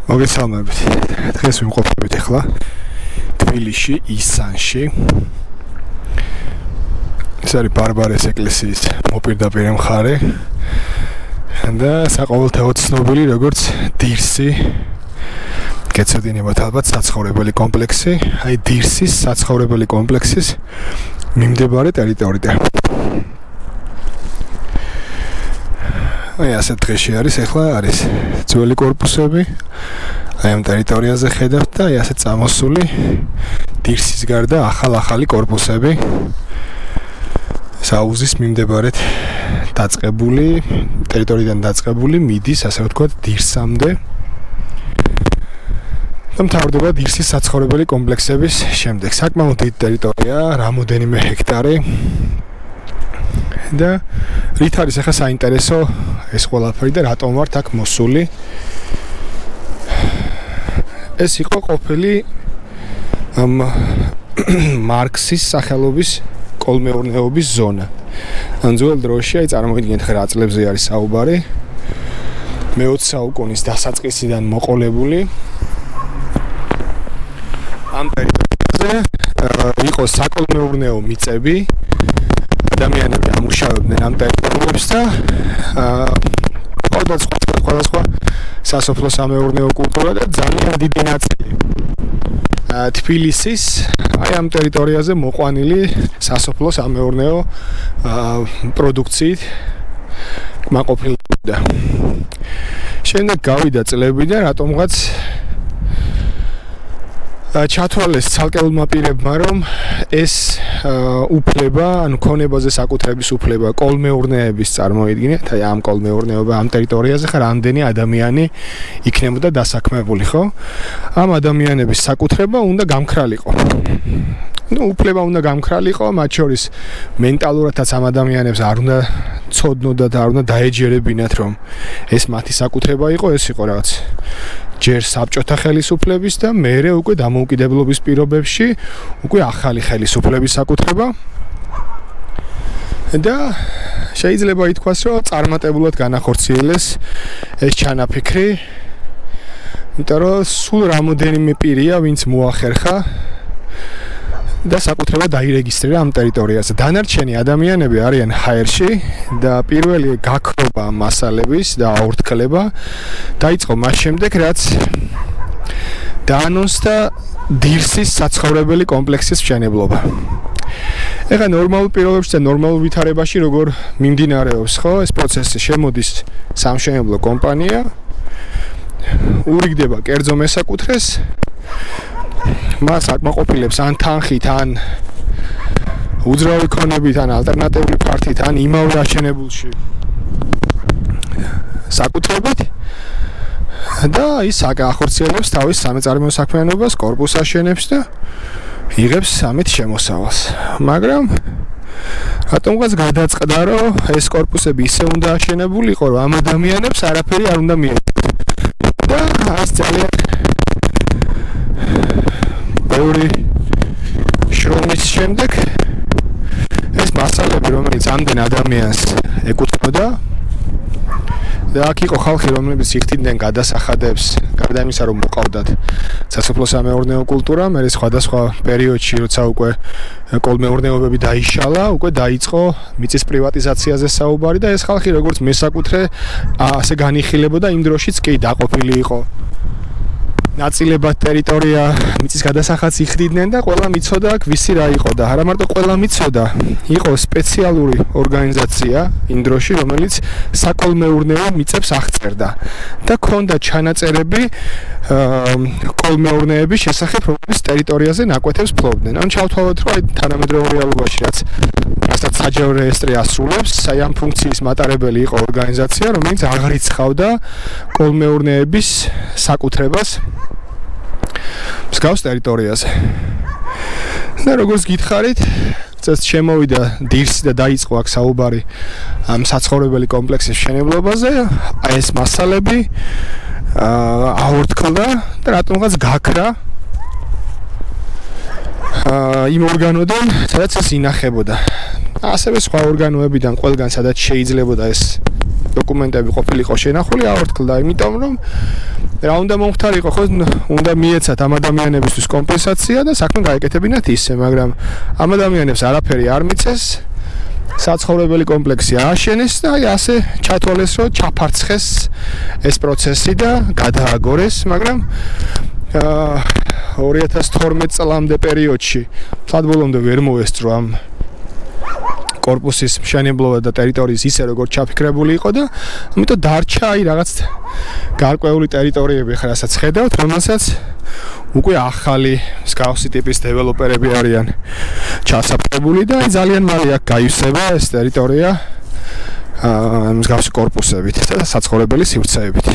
მოგესალმებით. დღეს ვიმყოფებით ახლა თბილისში, ისანში. ეს არის ბარბარეს ეკლესიის მოპირდაპირე მხარე და საყოველთაოდ ცნობილი როგორც დირსი. გეცოდინებათ ალბათ საცხოვრებელი კომპლექსი, აი დირსის საცხოვრებელი კომპლექსის მიმდებარე ტერიტორია. აი ასეთ დღეში არის ახლა არის ძველი корпуსები. აი ამ ტერიტორიაზე ხედავთ და აი ასე წამოსული დირსის გარდა ახალი корпуსები. საუზის მიმდებარედ დაწყებული ტერიტორიიდან დაწყებული მიდის ასე ვთქვათ დირსამდე. და მთავრდება დირსის საცხოვრებელი კომპლექსების შემდეგ. საკმაოდ დიდი ტერიტორია, რამოდენიმე ჰექტარი. და რით არის ახლა საინტერესო ეს ყველაფერი და რატომ ვართ აქ მოსული? ეს იყო ყოფილი მარქსის სახელობის კოლმეურნეობის ზონა. ან ძველ დროში, აი წარმოიდგინეთ რა წლებზე არის საუბარი. მე-20 საუკუნის დასაწყისიდან მოყოლებული ამ ტერიტორიაზე იყო საკოლმეურნეო მიწები. ადამიანები ამუშავებდნენ ამ ტერიტორიებს და სხვადასხვა სასოფლო-სამეურნეო კულტურა და ძალიან დიდი ნაწილი თბილისის აი ამ ტერიტორიაზე მოყვანილი სასოფლო-სამეურნეო პროდუქციით კმაყოფილდა. შემდეგ გავიდა წლები და რატომღაც ჩათვალეს ცალკეულმა პირებმა, რომ ეს უფლება, ანუ ქონებაზე საკუთრების უფლება კოლმეურნეების წარმოიდგინეთ, აი ამ კოლმეურნეობა ამ ტერიტორიაზე ხარ რამდენი ადამიანი იქნებოდა დასაქმებული, ხო? ამ ადამიანების საკუთრება უნდა გამქრალიყო. უფლება უნდა გამქრალიყო, მათ შორის მენტალურადაც ამ ადამიანებს არ უნდა ცოდნოდათ, არ უნდა დაეჯერებინათ, რომ ეს მათი საკუთრება იყო, ეს იყო რაღაც ჯერ საბჭოთა ხელისუფლების და მერე უკვე დამოუკიდებლობის პირობებში უკვე ახალი ხელისუფლების საკუთრება. და შეიძლება ითქვას, რომ წარმატებულად განახორციელეს ეს ჩანაფიქრი, იმიტომ რომ სულ რამოდენიმე პირია, ვინც მოახერხა და საკუთრება დაირეგისტრირა ამ ტერიტორიაზე. დანარჩენი ადამიანები არიან ჰაერში და პირველი გაქრობა მასალების და აორთქლება დაიწყო მას შემდეგ, რაც დაანონსდა დირსის საცხოვრებელი კომპლექსის მშენებლობა. ეხლა ნორმალურ პირობებში და ნორმალურ ვითარებაში როგორ მიმდინარეობს, ხო? ეს პროცესი შემოდის სამშენებლო კომპანია, ურიგდება კერძო მესაკუთრეს, მას აკმაყოფილებს ან თანხით, ან უძრავი ქონებით, ან ალტერნატიული ფართით, ან იმავე აშენებულში საკუთრებით და ის ახორციელებს თავის სამეწარმეო საქმიანობას, корпуს აშენებს და იღებს ამით შემოსავალს. მაგრამ რატომღაც გადაწყდა, რომ ეს корпуსები ისე უნდა აშენებულიყო, რომ ამ ადამიანებს არაფერი არ უნდა მიეღოთ. და ეს ძალიან ბევრი შრომის შემდეგ ეს მასალები, რომელიც ამდენ ადამიანს ეკუთვნოდა და აქ იყო ხალხი, რომლებიც იხდიდნენ გადასახადებს, გარდა იმისა, რომ მოყავდათ სასოფლო-სამეურნეო კულტურა, მერე სხვადასხვა პერიოდში, როცა უკვე კოლმეურნეობები დაიშალა, უკვე დაიწყო მიწის პრივატიზაციაზე საუბარი და ეს ხალხი როგორც მესაკუთრე ასე განიხილებოდა, იმ დროშიც კი დაყოფილი იყო. ნაწილებად ტერიტორია მიწის გადასახადს იხდიდნენ და ყველა მიცოდა აქ ვისი რა იყო და არა მარტო ყველა მიცოდა, იყო სპეციალური ორგანიზაცია იმ დროში, რომელიც საკოლმეურნეო მიწებს აღწერდა და ქონდა ჩანაწერები კოლმეურნეების შესახებ, რომლის ტერიტორიაზე ნაკვეთებს ფლობდნენ. ან ჩავთვალოთ, რომ აი თანამედროვე რეალობაში რასაც საჯარო რეესტრი ასრულებს, აი ამ ფუნქციის მატარებელი იყო ორგანიზაცია, რომელიც აღრიცხავდა კოლმეურნეების საკუთრებას მსგავს ტერიტორიაზე. და როგორც გითხარით, წელს შემოვიდა დირსი და დაიწყო აქ საუბარი ამ საცხოვრებელი კომპლექსის მშენებლობაზე. აი ეს მასალები აორთქლდა და რატომღაც გაქრა იმ ორგანოდან, სადაც ეს ინახებოდა. ასევე სხვა ორგანოებიდან ყველგან, სადაც შეიძლებოდა ეს დოკუმენტები ყოფილიყო შენახული აორთქლდა, იმიტომ რომ რა უნდა მომხდარიყო, ხო, უნდა მიეცათ ამ ადამიანებისთვის კომპენსაცია და საქმე გაეკეთებინათ ისე, მაგრამ ამ ადამიანებს არაფერი არ მიწეს. საცხოვრებელი კომპლექსი ააშენეს და აი ასე ჩათვალეს, რომ ჩაფარცხეს ეს პროცესი და გადააგორეს, მაგრამ 2012 წლამდე პერიოდში საბოლოომდე ვერ მოესწრო ამ კორპუსის მშენებლობა და ტერიტორიის ისე როგორც ჩაფიქრებული იყო და ამიტომ დარჩა აი რაღაც გარკვეული ტერიტორიები ხარ რასაც ხედავთ, რომელსაც უკვე ახალი მსგავსი ტიპის დეველოპერები არიან ჩასაფრებული და ძალიან მალე აქ გაივსება ეს ტერიტორია მსგავსი კორპუსებით და საცხოვრებელი სივრცეებით.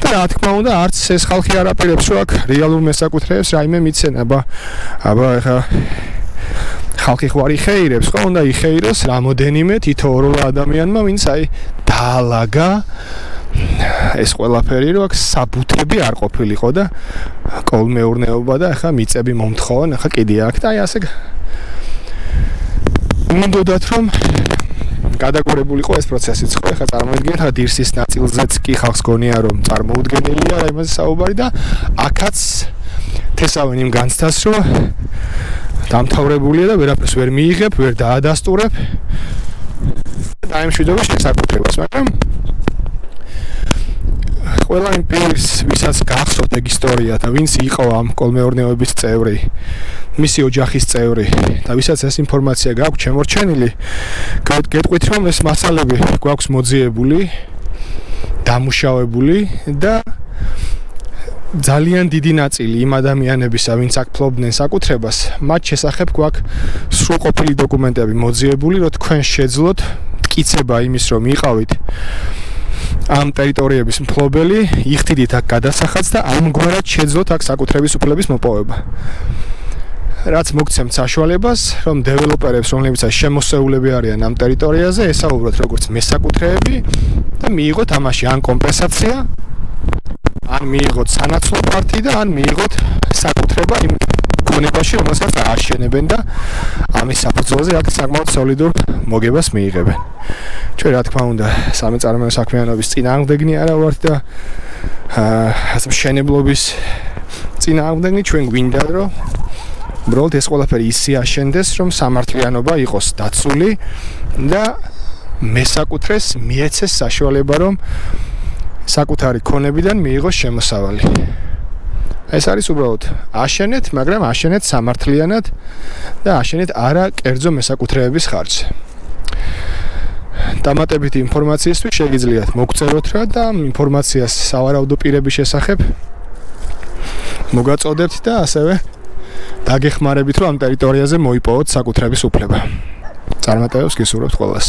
და რა თქმა უნდა, არც ეს ხალხი არ აპირებს, რომ აქ რეალურ მესაკუთრეებს რაიმე მიცენა, აბა ეხა ხალხი ხო არ იხეირებს, ხო, უნდა იხეიროს რამოდენიმე თითოეულ ადამიანმა, ვინც აი დაალაგა ეს ყველაფერი, რომ აქ საბუთები არ ყოფილიყო და კოლმეურნეობა და ეხა მიწები მომთხოვენ, ეხა კიდე აქ და აი ასე უნდათ რომ გადაგორებულიყო ეს პროცესიც, ხო, ეხლა წარმოიდგინეთ, რა დირსის ნაწილზეც კი ხალხს გონია რომ წარმოუდგენელია რა იმაზე საუბარი და აქაც თესავენ იმ განცდას, რომ დამთავრებულია და ვერაფერს ვერ მიიღებ, ვერ დაადასტურებ და აიმშვიდობა შესაკუთრებას, მაგრამ ყველა იმ პირის, ვისაც გახსოვთ ეგ ისტორია და ვინც იყო ამ კოლმეურნეობის წევრი, მისი ოჯახის წევრი და ვისაც ეს ინფორმაცია გააქვთ შემორჩენილი, გეტყვით რომ ეს მასალები გვაქვს მოძიებული, დამუშავებული და ძალიან დიდი ნაწილი იმ ადამიანებისა, ვინც აქ ფლობდნენ საკუთრებას, მათ შესახებ გვაქვს სრულყოფილი დოკუმენტები მოძიებული, რომ თქვენ შეძლოთ მტკიცება იმის, რომ იყავით ამ ტერიტორიების მფლობელი, იხდიდით აქ გადასახადს და ამგვარად შეძლოთ აქ საკუთრების უფლების მოპოვება. რაც მოგცემთ საშუალებას, რომ დეველოპერებს, რომლებიც შემოსეულები არიან ამ ტერიტორიაზე, ესაუბროთ როგორც მესაკუთრეები და მიიღოთ ამაში ან კომპენსაცია, ან მიიღოთ სანაცვლო პარტი და ან მიიღოთ საკუთრება იმ გონებაში, რომელსაც ააშენებენ და ამის საფუძველზე აქ საკმაოდ სოლიდურ მოგებას მიიღებენ. ჩვენ რა თქმა უნდა, სამეწარმეო საქმიანობის წინააღმდეგნი არა ვართ და მშენებლობის წინააღმდეგნი, ჩვენ გვინდა რომ უბრალოდ ეს ყველაფერი ისე აშენდეს, რომ სამართლიანობა იყოს დაცული და მესაკუთრეს მიეცეს საშუალება, რომ საკუთარი ქონებიდან მიიღოს შემოსავალი. ეს არის უბრალოდ აშენეთ, მაგრამ აშენეთ სამართლიანად და აშენეთ არა კერძო მესაკუთრეების ხარჯზე. დამატებითი ინფორმაციისთვის შეგიძლიათ მოგწეროთ რა და ინფორმაციას სავარაუდო პირების შესახებ მოგაწოდებთ და ასევე დაგეხმარებით, რომ ამ ტერიტორიაზე მოიპოვოთ საკუთრების უფლება. წარმატებებს გისურვებთ ყველას.